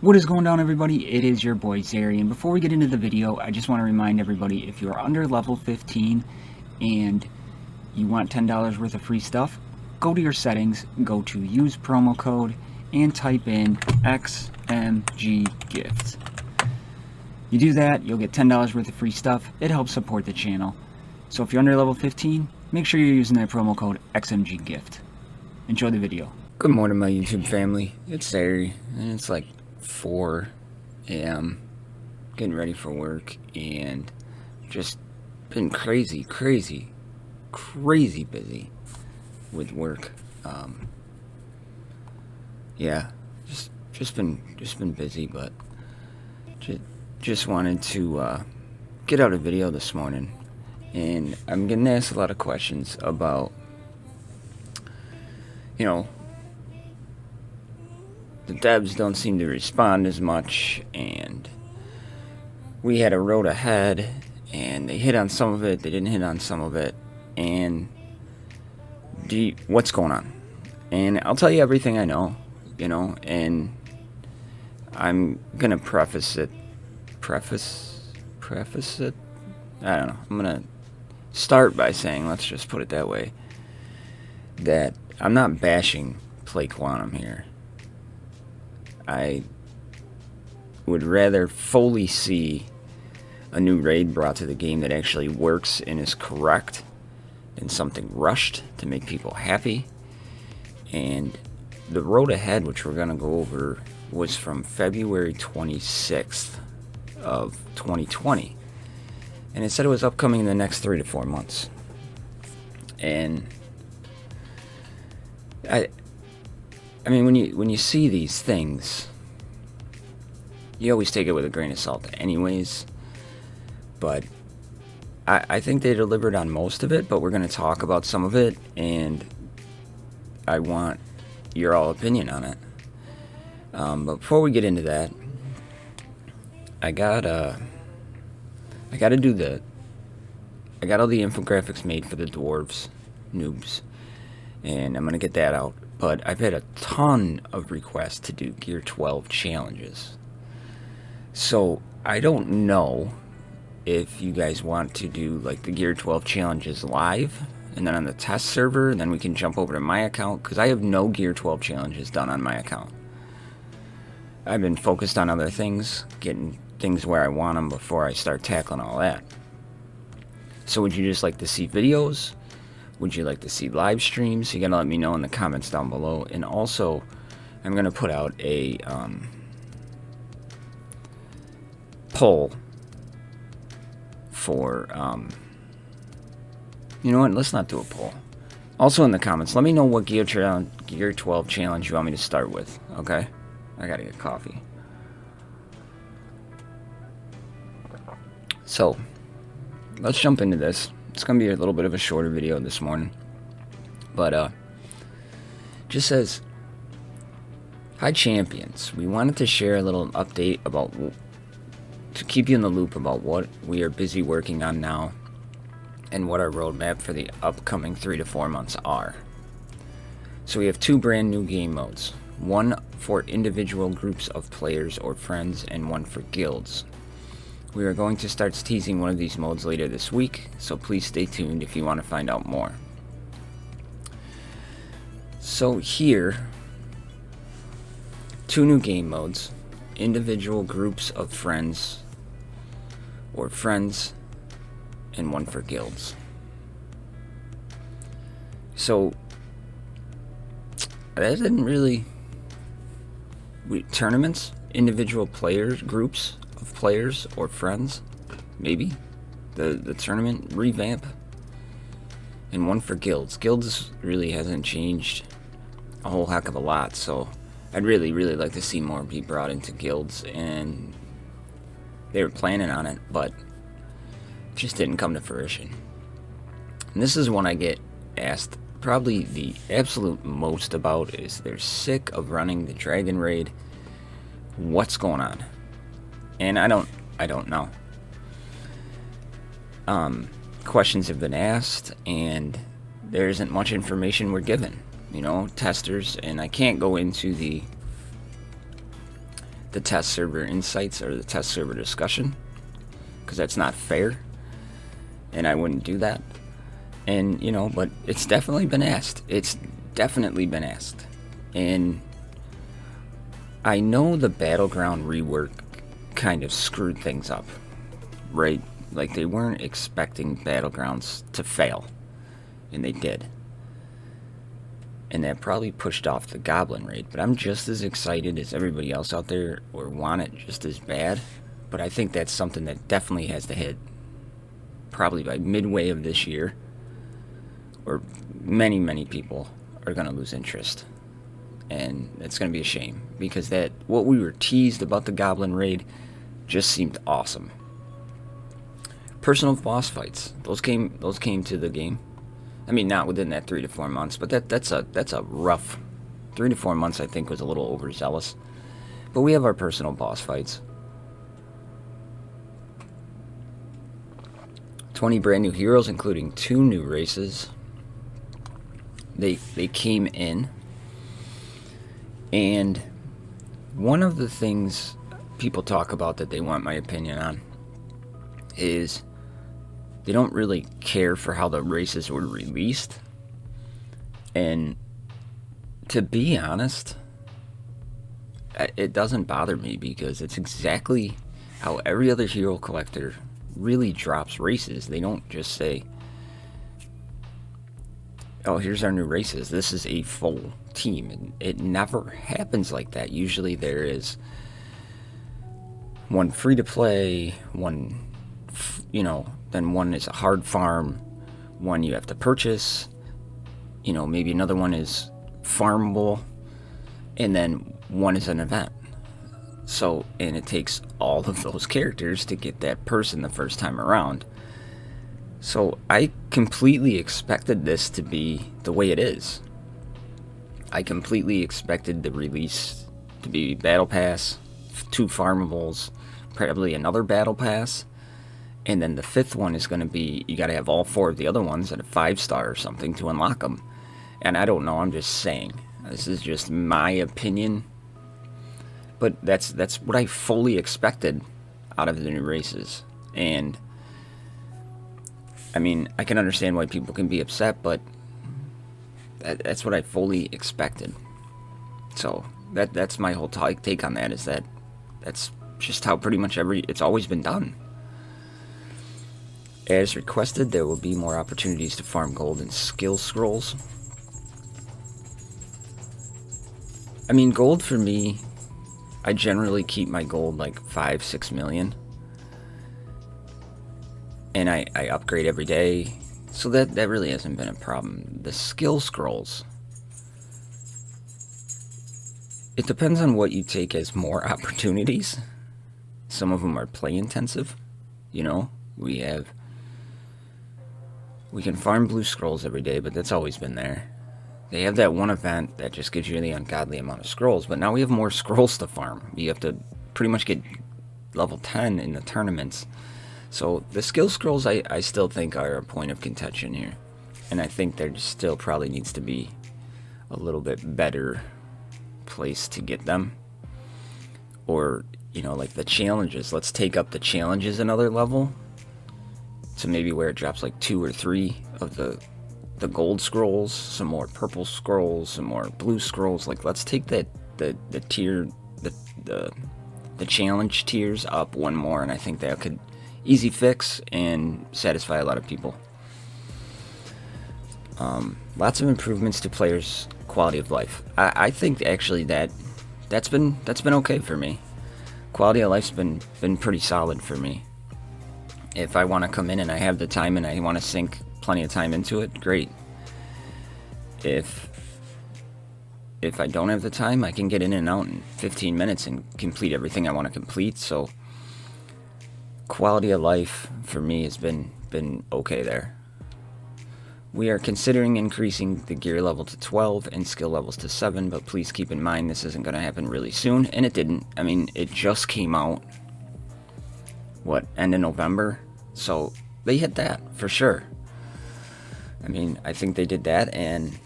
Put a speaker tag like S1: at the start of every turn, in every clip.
S1: What is going on, everybody? It is your boy Zary, and before we get into the video, I just want to remind everybody, if you're under level 15 and you want $10 worth of free stuff, go to your settings, go to use promo code, and type in XMGGift. You do that, you'll get $10 worth of free stuff. It helps support the channel. So if you're under level 15, make sure you're using that promo code XMGGift. Enjoy the video.
S2: Good morning, my YouTube family. It's Zary, and it's like 4 a.m. getting ready for work, and just been crazy busy with work. Yeah, just been busy, but just wanted to get out a video this morning, and I'm getting asked a lot of questions about, you know, the devs don't seem to respond as much, and we had a road ahead, and they hit on some of it, they didn't hit on some of it, and what's going on? And I'll tell you everything I know, you know, and I'm gonna preface it, I don't know, I'm gonna start by saying, let's just put it that way, that I'm not bashing Play Quantum here. I would rather fully see a new raid brought to the game that actually works and is correct than something rushed to make people happy. And the road ahead, which we're going to go over, was from February 26th of 2020. And it said it was upcoming in the next 3 to 4 months. And I mean, when you see these things, you always take it with a grain of salt anyways, but I think they delivered on most of it, but we're going to talk about some of it, and I want your all opinion on it. But before we get into that, I got all the infographics made for the dwarves, noobs, and I'm going to get that out. But I've had a ton of requests to do Gear 12 challenges. So I don't know if you guys want to do like the Gear 12 challenges live and then on the test server, and then we can jump over to my account, because I have no Gear 12 challenges done on my account. I've been focused on other things, getting things where I want them before I start tackling all that. So would you just like to see videos? Would you like to see live streams? You gotta let me know in the comments down below. And also, I'm gonna put out a poll for, you know what, let's not do a poll. Also in the comments, let me know what Gear 12 challenge you want me to start with, okay? I gotta get coffee. So, let's jump into this. It's going to be a little bit of a shorter video this morning, but just says, hi champions, we wanted to share a little update about, to keep you in the loop about what we are busy working on now and what our roadmap for the upcoming 3 to 4 months are. So we have 2 brand new game modes, one for individual groups of players or friends and one for guilds. We are going to start teasing one of these modes later this week, so please stay tuned if you want to find out more. So here, 2 new game modes, individual groups of friends or friends, and one for guilds. So that didn't really, tournaments, individual players, groups of players or friends, maybe the tournament revamp, and one for guilds. Guilds really hasn't changed a whole heck of a lot, so I'd really like to see more be brought into guilds, and they were planning on it, but it just didn't come to fruition. And this is one I get asked probably the absolute most about, is they're sick of running the dragon raid. What's going on? And I don't know. Questions have been asked, and there isn't much information we're given. You know, testers, and I can't go into the the test server insights or the test server discussion, because that's not fair, and I wouldn't do that. And, you know, but it's definitely been asked. It's definitely been asked. And I know the Battleground rework kind of screwed things up, right? Like, they weren't expecting Battlegrounds to fail, and they did. And that probably pushed off the Goblin raid, but I'm just as excited as everybody else out there, or want it just as bad. But I think that's something that definitely has to hit probably by midway of this year, or many people are going to lose interest. And it's going to be a shame, because that what we were teased about the Goblin raid just seemed awesome. Personal boss fights, those came to the game. I mean, not within that 3 to 4 months, but that's a rough 3 to 4 months. I think was a little overzealous. But we have our personal boss fights. 20 brand new heroes, including 2 new races. They came in, and one of the things people talk about that they want my opinion on is they don't really care for how the races were released. And to be honest, it doesn't bother me, because it's exactly how every other hero collector really drops races. They don't just say, oh, here's our new races, this is a full team. And it never happens like that. Usually there is one free to play, one, you know, then one is a hard farm, one you have to purchase, you know, maybe another one is farmable, and then one is an event. So, and it takes all of those characters to get that person the first time around. So I completely expected this to be the way it is. I completely expected the release to be Battle Pass, 2 farmables, probably another Battle Pass, and then the 5th one is going to be, you got to have all 4 of the other ones at a 5-star or something to unlock them. And I don't know, I'm just saying. This is just my opinion. But that's what I fully expected out of the new races. And I mean, I can understand why people can be upset, but that's what I fully expected. So that's my whole take on that, is that's just how pretty much it's always been done. As requested, there will be more opportunities to farm gold and skill scrolls. I mean, gold for me, I generally keep my gold like 5-6 million. And I upgrade every day, so that really hasn't been a problem. The skill scrolls, it depends on what you take as more opportunities. Some of them are play intensive, you know. We can farm blue scrolls every day, but that's always been there. They have that one event that just gives you the ungodly amount of scrolls, but now we have more scrolls to farm. You have to pretty much get level 10 in the tournaments. So the skill scrolls I still think are a point of contention here. And I think there still probably needs to be a little bit better place to get them. Or, you know, like the challenges. Let's take up the challenges another level. So maybe where it drops like 2 or 3 of the gold scrolls, some more purple scrolls, some more blue scrolls. Like, let's take the tier, the challenge tiers up one more, and I think that could easy fix and satisfy a lot of people. Lots of improvements to players' quality of life. I think actually that's been okay for me. Quality of life's been pretty solid for me. If I want to come in and I have the time and I want to sink plenty of time into it, great. If I don't have the time, I can get in and out in 15 minutes and complete everything I want to complete. So quality of life for me has been okay there. We are considering increasing the gear level to 12 and skill levels to 7, but please keep in mind this isn't going to happen really soon, and it didn't. I mean, it just came out, end of November? So they hit that, for sure. I mean, I think they did that, and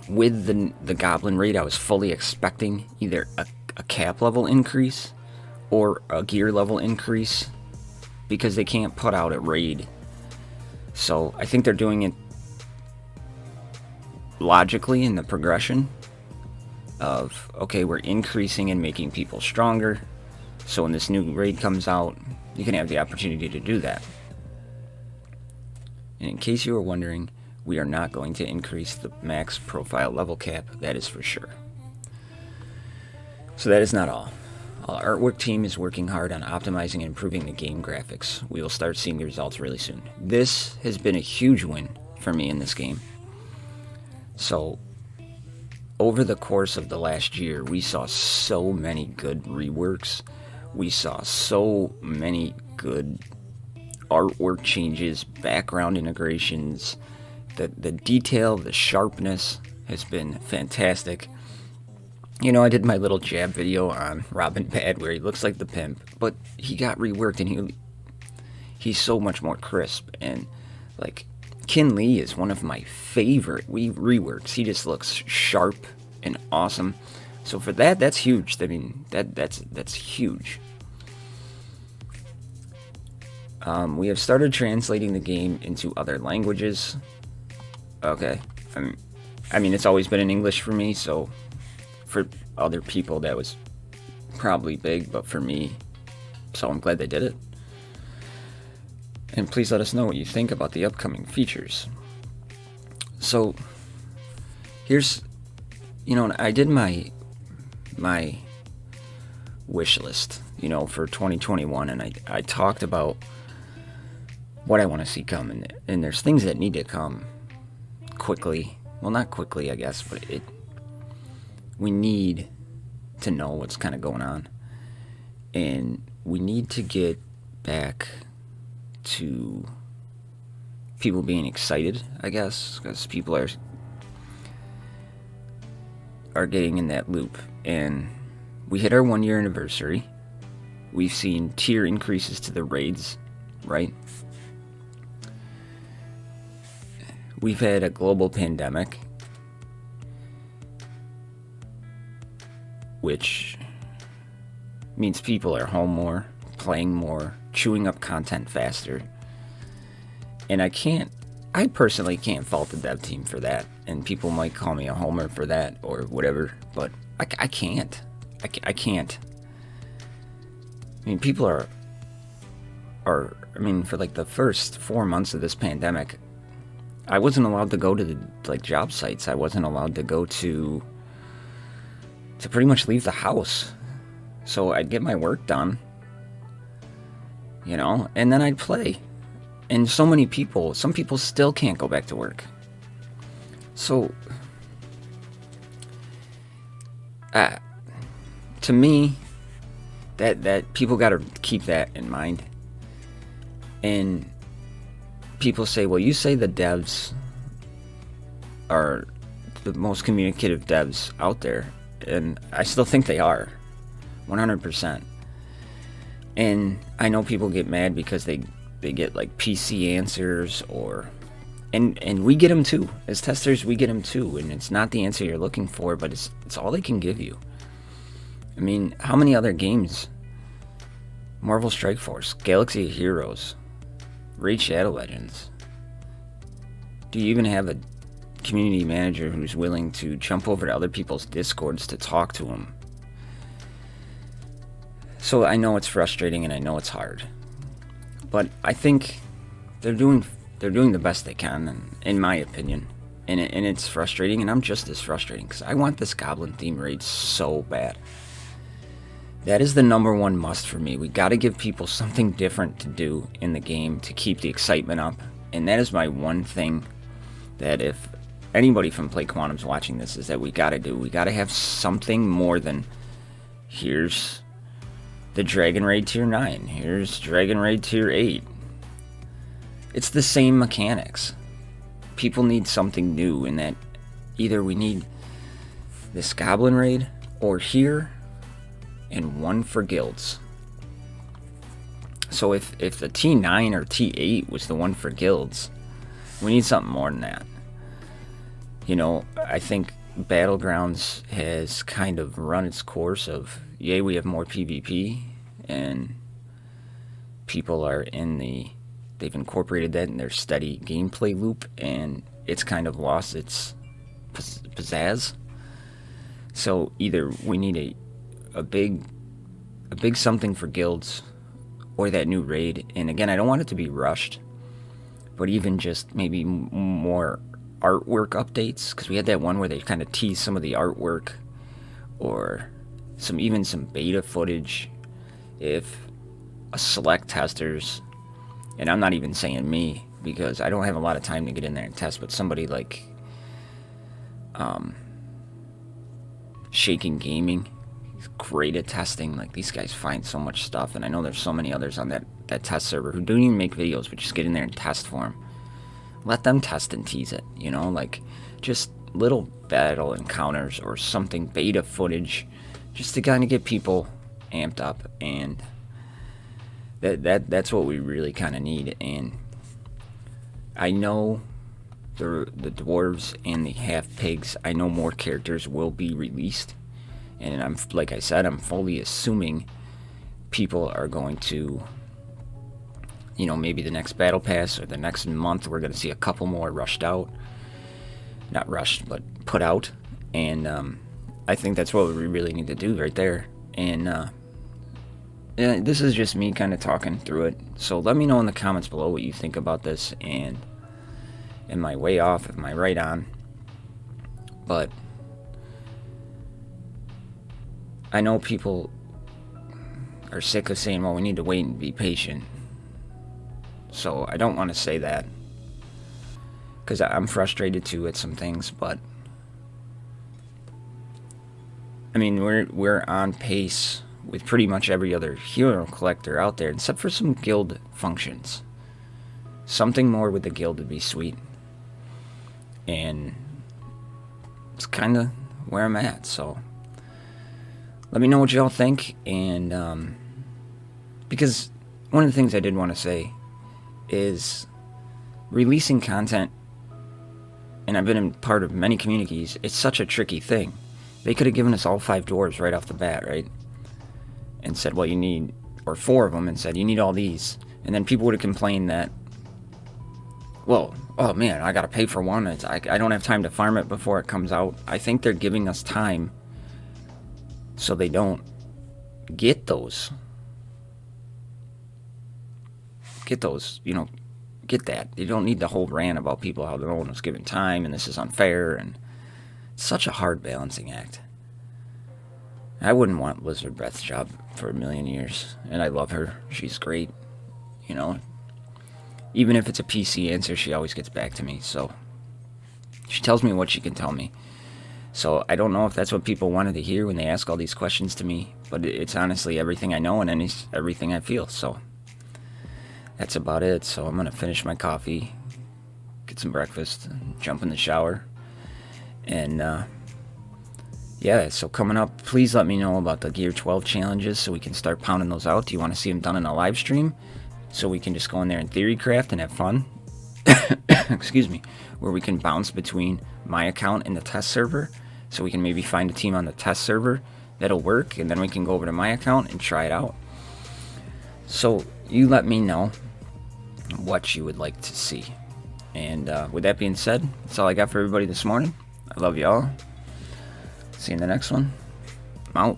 S2: with the Goblin raid, I was fully expecting either a cap level increase or a gear level increase because they can't put out a raid. So I think they're doing it logically in the progression of, okay, we're increasing and making people stronger, so when this new raid comes out, you can have the opportunity to do that. And in case you were wondering, we are not going to increase the max profile level cap, that is for sure. So that is not all. Our artwork team is working hard on optimizing and improving the game graphics. We will start seeing the results really soon. This has been a huge win for me in this game. So, over the course of the last year, we saw so many good reworks. We saw so many good artwork changes, background integrations. The detail, the sharpness has been fantastic. You know, I did my little jab video on Robin Bad where he looks like the pimp, but he got reworked and he's so much more crisp. And like, Kin Lee is one of my favorite reworks. He just looks sharp and awesome. So for that, that's huge. I mean, that's huge. We have started translating the game into other languages. Okay. I mean, it's always been in English for me, so for other people that was probably big, but for me, so I'm glad they did it. And please let us know what you think about the upcoming features. So, here's, you know, I did my wish list, you know, for 2021, and I talked about what I want to see come, and there's things that need to come quickly. Well, not quickly, I guess, but we need to know what's kind of going on, and we need to get back to people being excited, I guess, because people are getting in that loop. And we hit our 1 year anniversary. We've seen tier increases to the raids, right? We've had a global pandemic, which means people are home more, playing more, chewing up content faster. And I personally can't fault the dev team for that. And people might call me a homer for that or whatever, but I can't. I can't. I mean, people are, I mean, for like the first 4 months of this pandemic, I wasn't allowed to go to the job sites. I wasn't allowed to go to pretty much leave the house. So I'd get my work done, you know, and then I'd play. And some people still can't go back to work. So, to me, that people got to keep that in mind. And people say, well, you say the devs are the most communicative devs out there, and I still think they are, 100%. And I know people get mad because they get like PC answers, and we get them too. As testers, we get them too, and it's not the answer you're looking for, but it's all they can give you. I mean, how many other games? Marvel Strike Force, Galaxy of Heroes, Raid Shadow Legends. Do you even have a community manager who's willing to jump over to other people's discords to talk to them? So I know it's frustrating and I know it's hard, but I think they're doing the best they can, in my opinion. And it's frustrating, and I'm just as frustrating because I want this Goblin theme raid so bad. That is the #1 must for me. We got to give people something different to do in the game to keep the excitement up, and that is my one thing that if anybody from Play Quantum's watching this is that we got to do. We got to have something more than here's the Dragon Raid Tier 9, here's Dragon Raid Tier 8. It's the same mechanics. People need something new in that either we need this Goblin Raid or here and one for guilds. So if the T9 or T8 was the one for guilds, we need something more than that. You know, I think Battlegrounds has kind of run its course of, yay, we have more PvP, and people are they've incorporated that in their steady gameplay loop, and it's kind of lost its pizzazz. So either we need a big something for guilds, or that new raid. And again, I don't want it to be rushed, but even just maybe more artwork updates, because we had that one where they kind of teased some of the artwork, or even some beta footage. If a select testers, and I'm not even saying me, because I don't have a lot of time to get in there and test, but somebody like Shaking Gaming, he's great at testing. Like, these guys find so much stuff, and I know there's so many others on that test server who don't even make videos, but just get in there and test for them. Let them test and tease it, you know, like just little battle encounters or something, beta footage, just to kind of get people amped up. And that's what we really kind of need. And I know the dwarves and the half pigs, I know more characters will be released, and I'm, like I said, I'm fully assuming people are going to, you know, maybe the next battle pass or the next month we're going to see a couple more rushed out, not rushed but put out. And I think that's what we really need to do right there. And this is just me kind of talking through it, so let me know in the comments below what you think about this, and am I way off, am I right on? But I know people are sick of saying, well, we need to wait and be patient. So I don't want to say that, because I'm frustrated too at some things. But I mean, we're on pace with pretty much every other hero collector out there, except for some guild functions. Something more with the guild would be sweet, and it's kind of where I'm at. So let me know what y'all think. And because one of the things I did want to say is releasing content, and I've been in part of many communities, it's such a tricky thing. They could have given us all 5 dwarves right off the bat, right? And said, well, you need, or 4 of them, and said, you need all these. And then people would have complained that, well, oh man, I gotta pay for one, I don't have time to farm it before it comes out. I think they're giving us time so they don't get those, you know, get that. You don't need the whole rant about people, how no one was given time, and this is unfair, and it's such a hard balancing act. I wouldn't want Lizard Breath's job for a million years, and I love her. She's great, you know. Even if it's a PC answer, she always gets back to me, so she tells me what she can tell me. So I don't know if that's what people wanted to hear when they ask all these questions to me, but it's honestly everything I know and everything I feel. So that's about it. So I'm going to finish my coffee, get some breakfast, jump in the shower. And yeah, so coming up, please let me know about the Gear 12 challenges so we can start pounding those out. Do you want to see them done in a live stream so we can just go in there and theory craft and have fun? Excuse me. Where we can bounce between my account and the test server, so we can maybe find a team on the test server that'll work, and then we can go over to my account and try it out. So you let me know what you would like to see. And with that being said, that's all I got for everybody this morning. I love y'all. See you in the next one. I'm out.